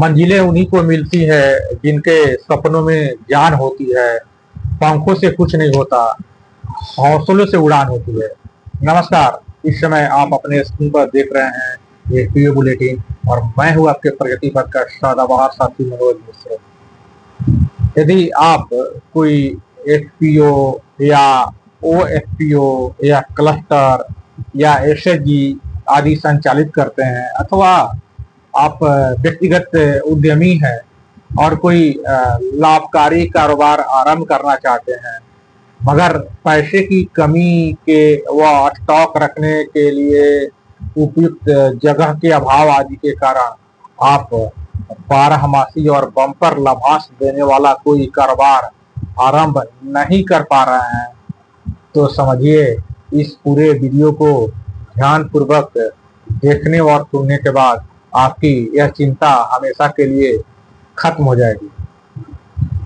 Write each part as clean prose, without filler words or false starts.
मंजिलें उन्हीं को मिलती है जिनके सपनों में जान होती है। पंखों से कुछ नहीं होता, हौसलों से उड़ान होती है। नमस्कार, इस समय आप अपने स्क्रीन पर देख रहे हैं एफपीओ बुलेटिन और मैं हूं आपके प्रगति पथ का सदाबहार साथी मनोज मिश्र। यदि आप कोई एफपीओ या ओएफपीओ या क्लस्टर या एसएचजी आदि संचालित करते हैं अथवा आप व्यक्तिगत उद्यमी हैं और कोई लाभकारी कारोबार आरंभ करना चाहते हैं, मगर पैसे की कमी के व स्टॉक रखने के लिए उपयुक्त जगह के अभाव आदि के कारण आप बारहमासी और बम्पर लाभांश देने वाला कोई कारोबार आरंभ नहीं कर पा रहे हैं, तो समझिए इस पूरे वीडियो को ध्यानपूर्वक देखने और सुनने के बाद आपकी यह चिंता हमेशा के लिए खत्म हो जाएगी।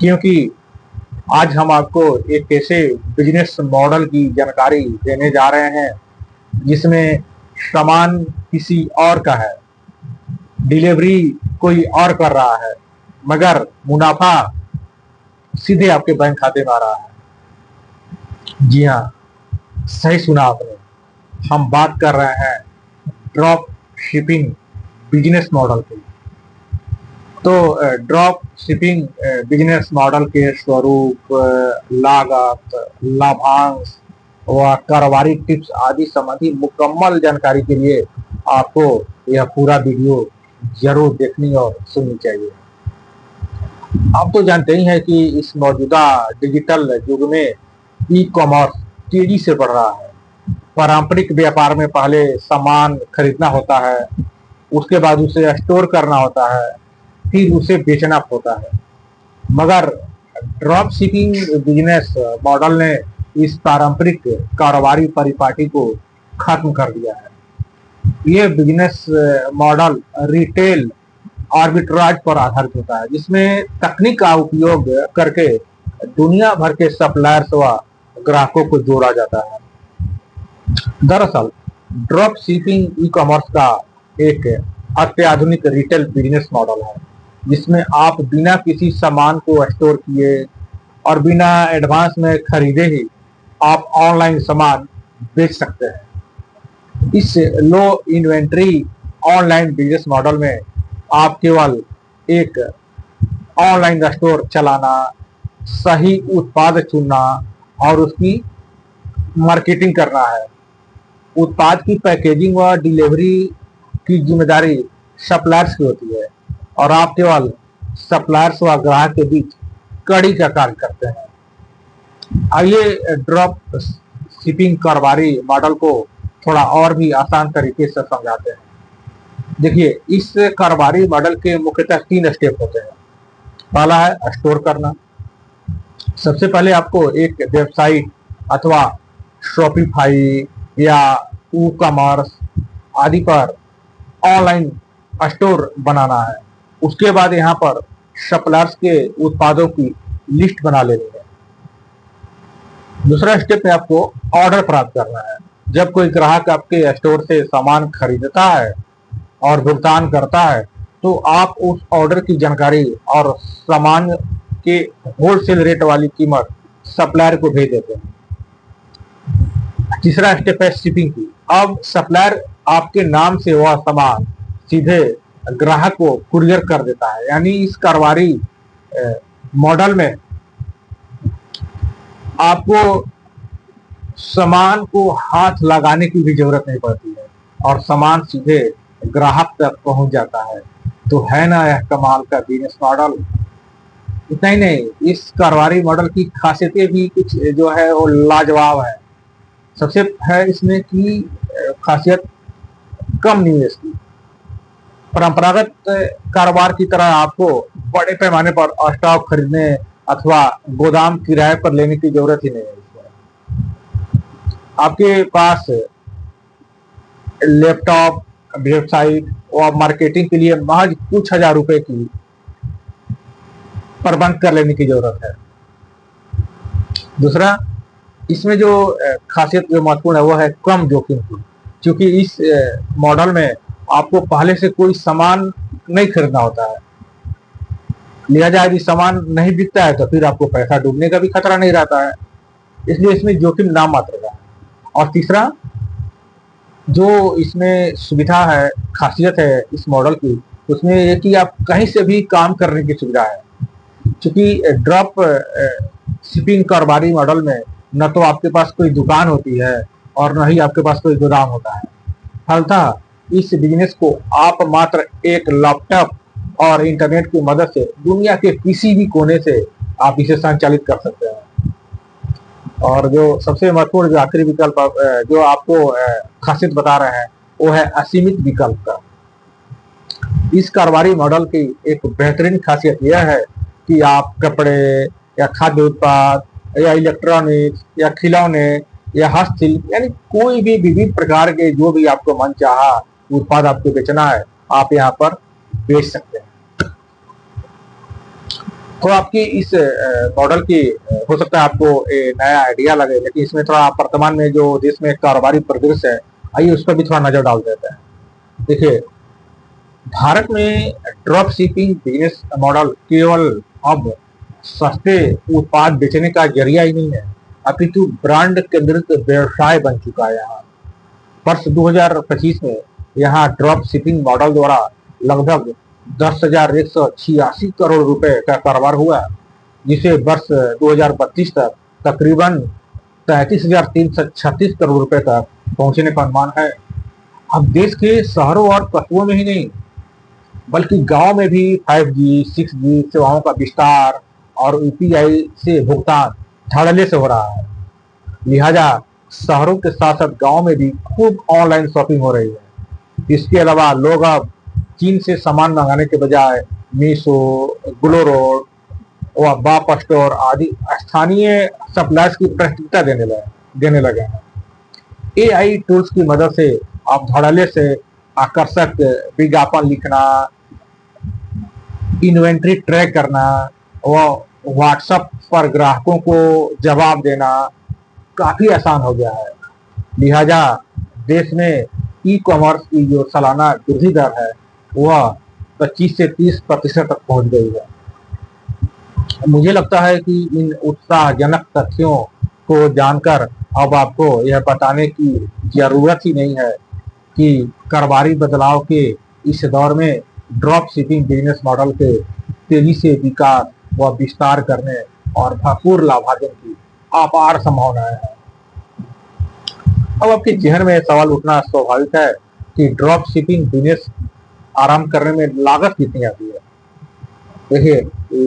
क्योंकि आज हम आपको एक ऐसे बिजनेस मॉडल की जानकारी देने जा रहे हैं जिसमें सामान किसी और का है, डिलीवरी कोई और कर रहा है, मगर मुनाफा सीधे आपके बैंक खाते में आ रहा है। जी हाँ, सही सुना आपने। हम बात कर रहे हैं ड्रॉप शिपिंग बिजनेस मॉडल की। तो ड्रॉप शिपिंग बिजनेस मॉडल के स्वरूप, लागत, लाभांश व कारोबारी टिप्स आदि संबंधी मुकम्मल जानकारी के लिए आपको यह पूरा वीडियो जरूर देखनी और सुननी चाहिए। आप तो जानते ही हैं कि इस मौजूदा डिजिटल युग में ई कॉमर्स तेजी से बढ़ रहा है। पारंपरिक व्यापार में पहले सामान खरीदना होता है, उसके बाद उसे स्टोर करना होता है, फिर उसे बेचना होता है। मगर ड्रॉप शिपिंग बिजनेस मॉडल ने इस पारंपरिक कारोबारी परिपाटी को खत्म कर दिया है। यह बिजनेस मॉडल रिटेल आर्बिट्राज पर आधारित होता है, जिसमें तकनीक का उपयोग करके दुनिया भर के सप्लायर्स व ग्राहकों को जोड़ा जाता है। दरअसल ड्रॉप शिपिंग ई कॉमर्स का एक अत्याधुनिक रिटेल बिजनेस मॉडल है, जिसमें आप बिना किसी सामान को स्टोर किए और बिना एडवांस में खरीदे ही आप ऑनलाइन सामान बेच सकते हैं। इस लो इन्वेंट्री ऑनलाइन बिजनेस मॉडल में आप केवल एक ऑनलाइन स्टोर चलाना, सही उत्पाद चुनना और उसकी मार्केटिंग करना है। उत्पाद की पैकेजिंग व डिलीवरी की जिम्मेदारी सप्लायर्स की होती है और आप केवल सप्लायर्स व ग्राहक के बीच कड़ी का कार्य करते हैं। आइए ड्रॉप शिपिंग कारोबारी मॉडल को थोड़ा और भी आसान तरीके से समझाते हैं। देखिए, इस कारोबारी मॉडल के मुख्यतः 3 स्टेप होते हैं। पहला है स्टोर करना। सबसे पहले आपको एक वेबसाइट अथवा शॉपिफाई या ई कॉमर्स आदि पर ऑनलाइन स्टोर बनाना है। उसके बाद यहाँ पर सप्लायर्स के उत्पादों की लिस्ट बना लेनी है। दूसरा स्टेप में आपको ऑर्डर प्राप्त करना है। जब कोई ग्राहक आपके स्टोर से सामान खरीदता है और भुगतान करता है, तो आप उस ऑर्डर की जानकारी और सामान के होलसेल रेट वाली कीमत सप्लायर को भेज देते हैं। तीसरा स्टेप है शिपिंग की। अब सप्लायर आपके नाम से वह सामान सीधे ग्राहक को कुरियर कर देता है। यानी इस कारोबारी मॉडल में आपको सामान को हाथ लगाने की भी जरूरत नहीं पड़ती है और सामान सीधे ग्राहक तक पहुंच जाता है। तो है ना यह कमाल का बिजनेस मॉडल। इतना ही नहीं, इस कारोबारी मॉडल की खासियतें भी कुछ जो है वो लाजवाब है। सबसे है इसमें की खासियत कम निवेश की। परंपरागत कारोबार की तरह आपको बड़े पैमाने पर स्टॉक खरीदने अथवा गोदाम किराए पर लेने की जरूरत ही नहीं है। आपके पास लैपटॉप, वेबसाइट और मार्केटिंग के लिए महज कुछ हजार रुपए की प्रबंध कर लेने की जरूरत है। दूसरा, इसमें जो खासियत जो महत्वपूर्ण है वो है कम जोखिम की। क्योंकि इस मॉडल में आपको पहले से कोई सामान नहीं खरीदना होता है, लिहाजा यदि सामान नहीं बिकता है तो फिर आपको पैसा डूबने का भी खतरा नहीं रहता है, इसलिए इसमें जोखिम नाम मात्र का है। और तीसरा जो इसमें सुविधा है, खासियत है इस मॉडल की, उसमें ये कि आप कहीं से भी काम करने की सुविधा है। क्योंकि ड्रॉप शिपिंग कारोबारी मॉडल में न तो आपके पास कोई दुकान होती है और न ही आपके पास कोई गोदाम होता है। फलतः इस बिजनेस को आप मात्र एक लैपटॉप और इंटरनेट की मदद से दुनिया के किसी भी कोने से आप इसे संचालित कर सकते हैं। और जो सबसे महत्वपूर्ण जो आखिरी विकल्प जो आपको खासियत बता रहे हैं वो है असीमित विकल्प का। इस कारोबारी मॉडल की एक बेहतरीन खासियत यह है कि आप कपड़े या खाद्य उत्पाद या इलेक्ट्रॉनिक्स या खिलौने या हस्तशिल्प यानी कोई भी विविध प्रकार के जो भी आपको मन चाहा उत्पाद आपको बेचना है, आप यहाँ पर बेच सकते हैं। तो आपकी इस मॉडल की हो सकता है आपको नया आइडिया लगे, लेकिन इसमें थोड़ा वर्तमान में जो देश में कारोबारी परिदृश्य है, आइए उस पर भी थोड़ा नजर डाल देते हैं। देखिए, भारत में ड्रॉप शिपिंग बिजनेस मॉडल केवल अब सस्ते उत्पाद बेचने का जरिया ही नहीं है, अपितु ब्रांड केंद्रित व्यवसाय बन चुका है। यहाँ वर्ष 2025 में यहाँ ड्रॉप शिपिंग मॉडल द्वारा लगभग 10,186 करोड़ रुपए का कारोबार हुआ, जिसे वर्ष 2032 तक तकरीबन 33,336 करोड़ रुपए तक पहुंचने का अनुमान है। अब देश के शहरों और कस्बों में ही नहीं बल्कि गांव में भी 5G, 6G सेवाओं का विस्तार और यूपीआई से भुगतान धड़ल्ले से हो रहा है। लिहाजा शहरों के साथ साथ गांव में भी खूब ऑनलाइन शॉपिंग हो रही है। इसके अलावा लोग अब चीन से सामान मंगाने के बजाय मीशो, ग्लोरोड और बाप स्टोर आदि स्थानीय सप्लायर्स की प्राथमिकता देने लगे हैं। एआई टूल्स की मदद से आप धड़ल्ले से आकर्षक विज्ञापन लिखना, इन्वेंट्री ट्रैक करना और व्हाट्सएप पर ग्राहकों को जवाब देना काफी आसान हो गया है। लिहाजा देश में ई कॉमर्स की जो सालाना वृद्धि दर है वह 25 से 30% तक पहुंच गई है। मुझे लगता है कि इन उत्साहजनक तथ्यों को जानकर अब आपको यह बताने की जरूरत ही नहीं है कि कारोबारी बदलाव के इस दौर में ड्रॉप शिपिंग बिजनेस मॉडल के तेजी से विकास व विस्तार करने और भरपूर लाभार्जन की अपार संभावनाएं हैं। अब आपके जहन में सवाल उठना स्वाभाविक है कि ड्रॉप शिपिंग बिजनेस आरंभ करने में लागत कितनी आती है। देखिए,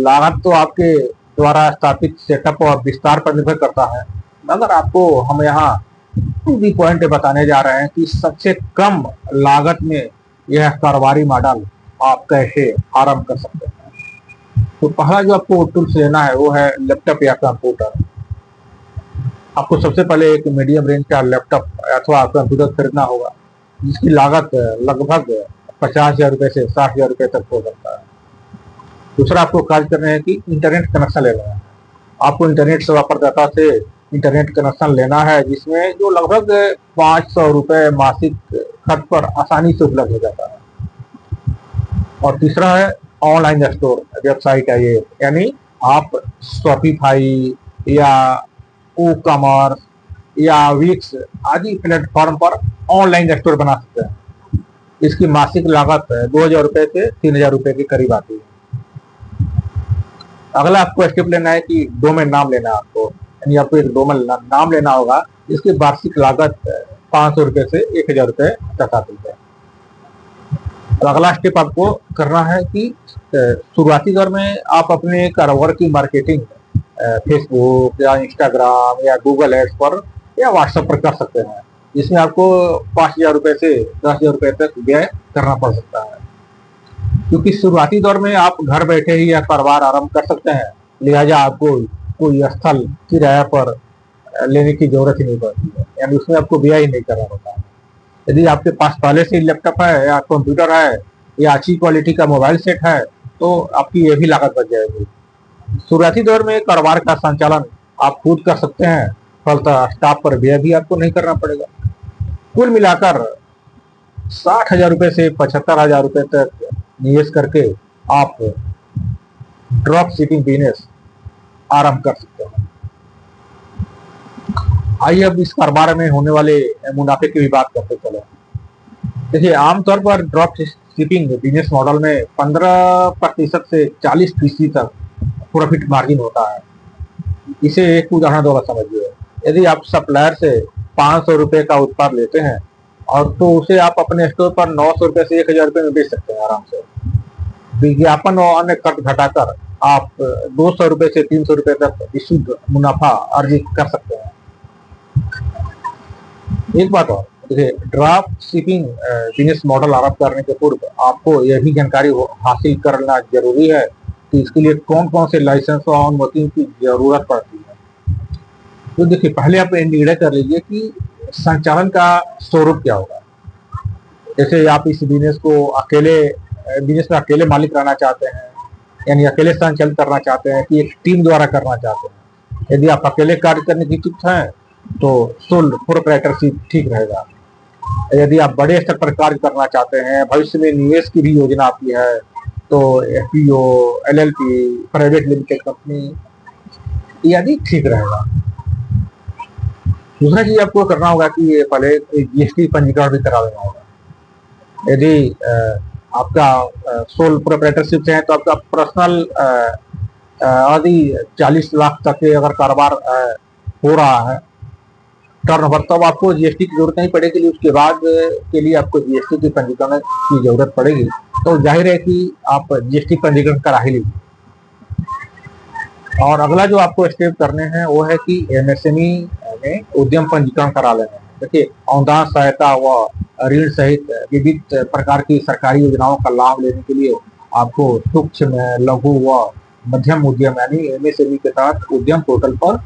लागत तो आपके द्वारा स्थापित सेटअप और विस्तार पर निर्भर करता है, मगर आपको हम यहाँ भी पॉइंट बताने जा रहे हैं कि सबसे कम लागत में यह कारोबारी मॉडल आप कैसे आरंभ कर सकते हैं। तो पहला जो आपको टूल्स लेना है वो है लैपटॉप या कंप्यूटर। आपको सबसे पहले एक मीडियम रेंज का लैपटॉप अथवा कंप्यूटर खरीदना होगा, जिसकी लागत लगभग 50,000 रुपए से 60,000 रुपए तक हो सकता है। दूसरा आपको कार्य करना है कि इंटरनेट कनेक्शन लेना है। आपको इंटरनेट सेवा प्रदाता से इंटरनेट कनेक्शन लेना है, जिसमें जो लगभग 500 रुपए मासिक खर्च पर आसानी से उपलब्ध हो जाता है। और तीसरा है ऑनलाइन स्टोर वेबसाइट है ये, यानी आप शॉपिफाई या ई कॉमर्स या विक्स आदि प्लेटफॉर्म पर ऑनलाइन स्टोर बना सकते हैं। इसकी मासिक लागत 2,000 रुपए से 3,000 रुपए के करीब आती है। अगला आपको स्टेप लेना है कि डोमेन नाम लेना है आपको, यानी आपको एक डोमेन नाम लेना होगा जिसकी वार्षिक लागत 500 रुपए से 1,000 रुपए तक आती है। तो अगला स्टेप आपको करना है कि शुरुआती दौर में आप अपने कारोबार की मार्केटिंग फेसबुक या इंस्टाग्राम या गूगल एड्स पर या व्हाट्सएप पर कर सकते हैं। इसमें आपको 5,000 रुपए से 10,000 रुपए तक व्यय करना पड़ सकता है, क्योंकि शुरुआती दौर में आप घर बैठे ही यह कारोबार आरंभ कर सकते हैं। लिहाजा आपको कोई स्थल किराया पर लेने की जरूरत ही नहीं पड़ती है, यानी उसमें आपको व्यय ही नहीं करना होता है। यदि आपके पास पहले से लैपटॉप है या कंप्यूटर है या अच्छी क्वालिटी का मोबाइल सेट है तो आपकी ये भी लागत बच जाएगी। शुरुआती दौर में कारोबार का संचालन आप खुद कर सकते हैं, फलतः स्टाफ पर व्यय भी आपको नहीं करना पड़ेगा। कुल मिलाकर 60,000 रुपए से 75,000 रुपए तक निवेश करके आप ड्रॉप शिपिंग बिजनेस आरंभ कर सकते हैं। आइए अब इस कारोबार में होने वाले मुनाफे की भी बात करते चले। देखिए, आमतौर पर ड्रॉप शिपिंग बिजनेस मॉडल में 15% से 40% तक प्रॉफिट मार्जिन होता है। इसे एक उदाहरण द्वारा समझिए। यदि आप सप्लायर से 500 रुपए का उत्पाद लेते हैं और तो उसे आप अपने स्टोर पर 900 रुपए से 1000 रुपए में बेच सकते हैं आराम से। विज्ञापन और अन्य खर्च घटाकर आप 200 रुपए से 300 रुपए तक विशुद्ध मुनाफा अर्जित कर सकते हैं। एक बात और, देखिए, ड्रॉप शिपिंग बिजनेस मॉडल आरंभ करने के पूर्व आपको यह भी जानकारी हासिल करना जरूरी है कि इसके लिए कौन कौन से लाइसेंस और अनुमति की जरूरत पड़ती है। तो देखिए, पहले आप निर्णय कर लीजिए कि संचालन का स्वरूप क्या होगा। जैसे आप इस बिजनेस में अकेले मालिक रहना चाहते हैं, यानी अकेले संचालित करना चाहते हैं, कि एक टीम द्वारा करना चाहते हैं। यदि आप अकेले कार्य करने की इच्छुक हैं तो सोल प्रोप्राइटरशिप ठीक रहेगा। यदि आप बड़े स्तर पर कार्य करना चाहते हैं, भविष्य में निवेश की भी योजना आपकी है, तो FPO, LLP, private limited company आदि ठीक रहेगा। दूसरा चीज आपको करना होगा कि पहले जीएसटी पंजीकरण भी करा लेना होगा। यदि आपका सोल प्रोप्राइटरशिप है तो आपका पर्सनल यदि 40 लाख तक के अगर कारोबार हो रहा है टर्नओवर, तब आपको जीएसटी की जरूरत नहीं पड़ेगी। उसके बाद के लिए आपको जीएसटी की पंजीकरण की जरूरत पड़ेगी, तो जाहिर है कि आप जीएसटी पंजीकरण करा ही लीजिए। और अगला जो आपको स्टेप करने हैं वो है कि एमएसएमई में उद्यम पंजीकरण करा लेना है। देखिए, अनुदान सहायता व ऋण सहित विविध प्रकार की सरकारी योजनाओं का लाभ लेने के लिए आपको सूक्ष्म, लघु व मध्यम उद्यम यानी एमएसएमई के तहत उद्यम पोर्टल पर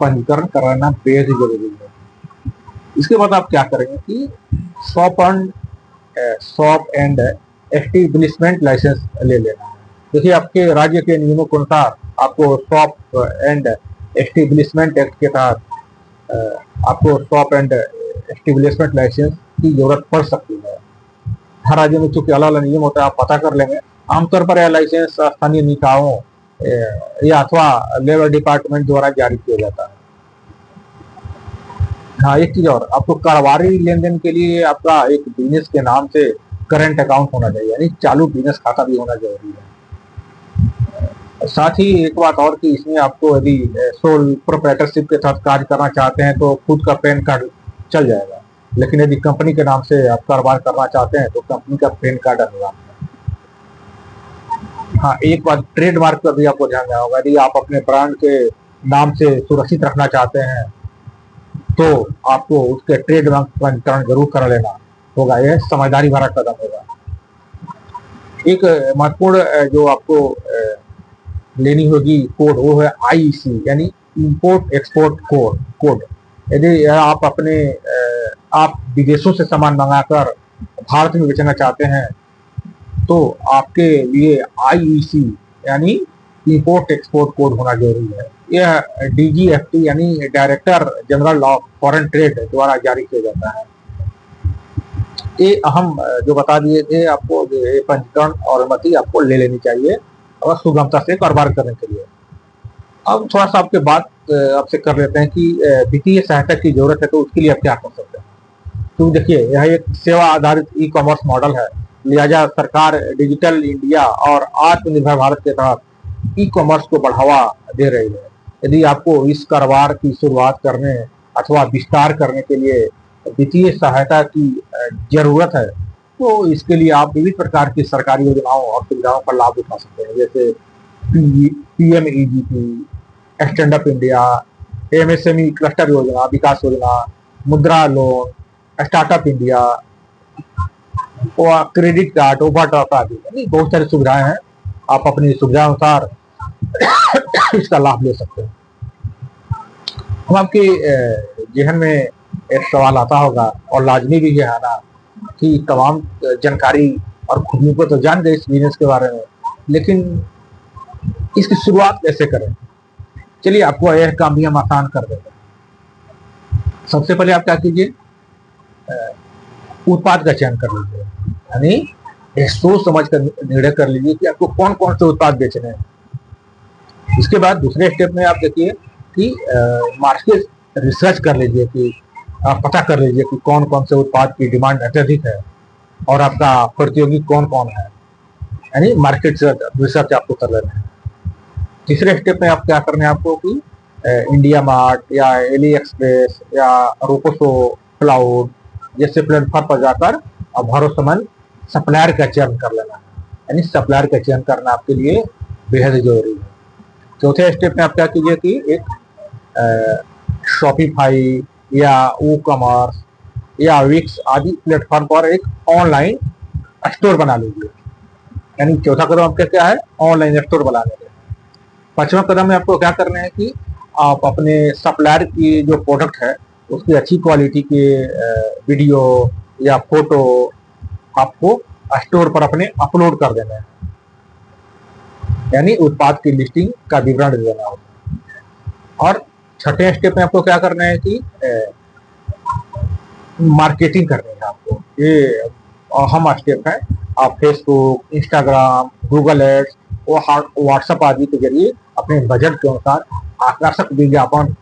पंजीकरण कराना बेहद जरूरी है। इसके बाद आप क्या करेंगे कि शॉप एंड एस्टेब्लिशमेंट लाइसेंस ले लेना है। देखिए, आपके राज्य के नियमों के अनुसार आपको शॉप एंड एस्टेब्लिशमेंट एक्ट के तहत आपको शॉप एंड एस्टेब्लिशमेंट लाइसेंस की जरूरत पड़ सकती है। हर राज्य में चूंकि अलग अलग नियम होता है, आप पता कर लेंगे। आमतौर पर यह लाइसेंस स्थानीय निकायों या अथवा लेबर डिपार्टमेंट द्वारा जारी किया जाता है। हाँ, एक चीज और, आपको कारोबारी लेन देन के लिए आपका एक बिजनेस के नाम से करंट अकाउंट होना चाहिए, यानी चालू बिजनेस खाता भी होना जरूरी है। साथ ही एक बात और कि इसमें आपको यदि सोल प्रोप्राइटरशिप के तहत कार्य करना चाहते हैं तो खुद का पैन कार्ड चल जाएगा, लेकिन यदि कंपनी के नाम से आप कारोबार करना चाहते हैं तो कंपनी का पैन कार्ड अनिवार्य है। हाँ, एक बात, ट्रेडमार्क पर भी आपको ध्यान देना होगा। यदि आप अपने ब्रांड के नाम से सुरक्षित रखना चाहते हैं तो आपको उसके ट्रेडमार्क पंजीकरण जरूर करा लेना होगा। यह समझदारी भरा कदम होगा। एक महत्वपूर्ण जो आपको लेनी होगी कोड, वो है आईईसी यानी इंपोर्ट एक्सपोर्ट कोड। यदि आप विदेशों से सामान मंगाकर भारत में बेचना चाहते हैं तो आपके लिए आईईसी यानी इंपोर्ट एक्सपोर्ट कोड होना जरूरी है। यह डीजीएफटी यानी director general of foreign trade द्वारा जारी किया जाता है। ये अहम जो बता दिए थे आपको, पंजीकरण और अनुमति आपको ले लेनी चाहिए और सुगमता से कारोबार करने के लिए। अब थोड़ा सा आपसे कर लेते हैं कि वित्तीय सहायता की जरूरत है तो उसके लिए आप क्या कर सकते हैं। तो देखिए, यह एक सेवा आधारित ई कॉमर्स मॉडल है, लिहाजा सरकार डिजिटल इंडिया और आत्मनिर्भर भारत के तहत ई कॉमर्स को बढ़ावा दे रही है। यदि आपको इस कारोबार की शुरुआत करने अथवा विस्तार करने के लिए वित्तीय सहायता की जरूरत है तो इसके लिए आप विविध प्रकार की सरकारी योजनाओं और सुविधाओं का लाभ उठा सकते हैं, जैसे PMEGP, stand up India, MSME cluster योजना, विकास योजना, मुद्रा लोन, स्टार्टअप इंडिया और क्रेडिट कार्ड, ओवरड्राफ्ट आदि बहुत सारी सुविधाएं हैं। आप अपनी सुविधा अनुसार इसका लाभ ले सकते हैं। हम आपके जहन में एक सवाल आता होगा और लाजमी भी है ना कि तमाम जानकारी और खूबियों को तो जान गए इस बिजनेस के बारे में, लेकिन इसकी शुरुआत कैसे करें। चलिए, आपको यह काम भी हम आसान कर देते हैं। सबसे पहले आप क्या कीजिए, उत्पाद का चयन कर लीजिए, यानी सोच समझ कर निर्णय कर लीजिए कि आपको कौन कौन से उत्पाद बेचने हैं। इसके बाद दूसरे स्टेप में आप देखिए कि मार्केट रिसर्च कर लीजिए कि आप पता कर लीजिए कि कौन कौन से उत्पाद की डिमांड अत्यधिक है और आपका प्रतियोगी कौन कौन है, यानी मार्केट रिसर्च आपको कर लेना है। तीसरे स्टेप में आप क्या करना है आपको कि इंडिया मार्ट या एली एक्सप्रेस या रोकोसो क्लाउड जैसे प्लेटफॉर्म पर जाकर आप भरोसेमंद सप्लायर का चयन कर लेना है, यानी सप्लायर का चयन करना आपके लिए बेहद जरूरी है। चौथे स्टेप में आप क्या कीजिए कि एक शॉपिफाई या ई कॉमर्स या विक्स आदि प्लेटफॉर्म पर एक ऑनलाइन स्टोर बना लीजिए, यानी चौथा कदम आपका क्या है, ऑनलाइन स्टोर बनाने का। पांचवा कदम में आपको क्या करना है कि आप अपने सप्लायर की जो प्रोडक्ट है उसकी अच्छी क्वालिटी के वीडियो या फोटो आपको स्टोर पर अपने अपलोड कर देना है, यानी उत्पाद की लिस्टिंग का विवरण देना होगा। और छठे स्टेप में आपको क्या करना है कि मार्केटिंग करनी है आपको, ये अहम स्टेप है। आप फेसबुक, इंस्टाग्राम, गूगल एड्स और व्हाट्सएप आदि के जरिए अपने बजट के अनुसार आकर्षक विज्ञापन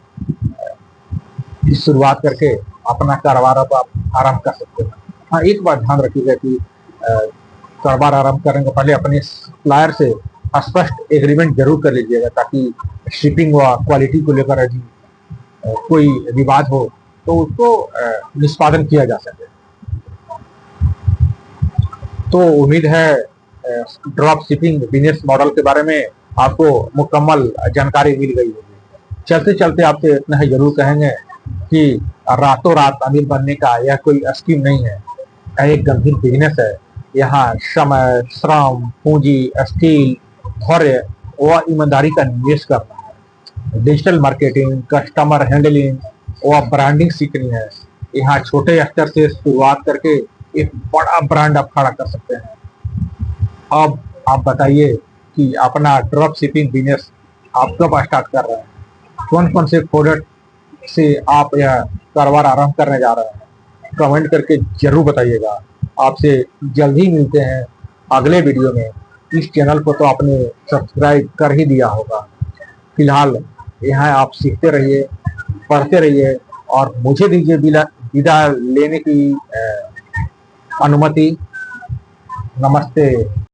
की शुरुआत करके अपना कारोबार आप आरंभ कर सकते हैं। हाँ, एक बात ध्यान रखिएगा कि कारोबार आरंभ करने के पहले अपने सप्लायर से स्पष्ट एग्रीमेंट जरूर कर लीजिएगा, ताकि शिपिंग व क्वालिटी को लेकर यदि कोई विवाद हो तो उसको निष्पादन किया जा सके। तो उम्मीद है ड्रॉप शिपिंग बिजनेस मॉडल के बारे में आपको मुकम्मल जानकारी मिल गई होगी। चलते चलते आपसे इतना ही जरूर कहेंगे कि रातों रात अमीर बनने का यह कोई स्कीम नहीं है, यह एक गंभीर बिजनेस है। यहाँ समय, श्रम, पूंजी, स्किल, धैर्य व ईमानदारी का निवेश करना है। डिजिटल मार्केटिंग, कस्टमर हैंडलिंग व ब्रांडिंग सीखनी है। यहाँ छोटे स्तर से शुरुआत करके एक बड़ा ब्रांड आप खड़ा कर सकते हैं। अब आप बताइए कि अपना ड्रॉप शिपिंग बिजनेस आप कब स्टार्ट कर रहे हैं, कौन कौन से प्रोडक्ट से आप यह कारोबार आरंभ करने जा रहे हैं, कमेंट करके जरूर बताइएगा। आपसे जल्द ही मिलते हैं अगले वीडियो में। इस चैनल को तो आपने सब्सक्राइब कर ही दिया होगा। फिलहाल यहाँ आप सीखते रहिए, पढ़ते रहिए और मुझे दीजिए विदा लेने की अनुमति। नमस्ते।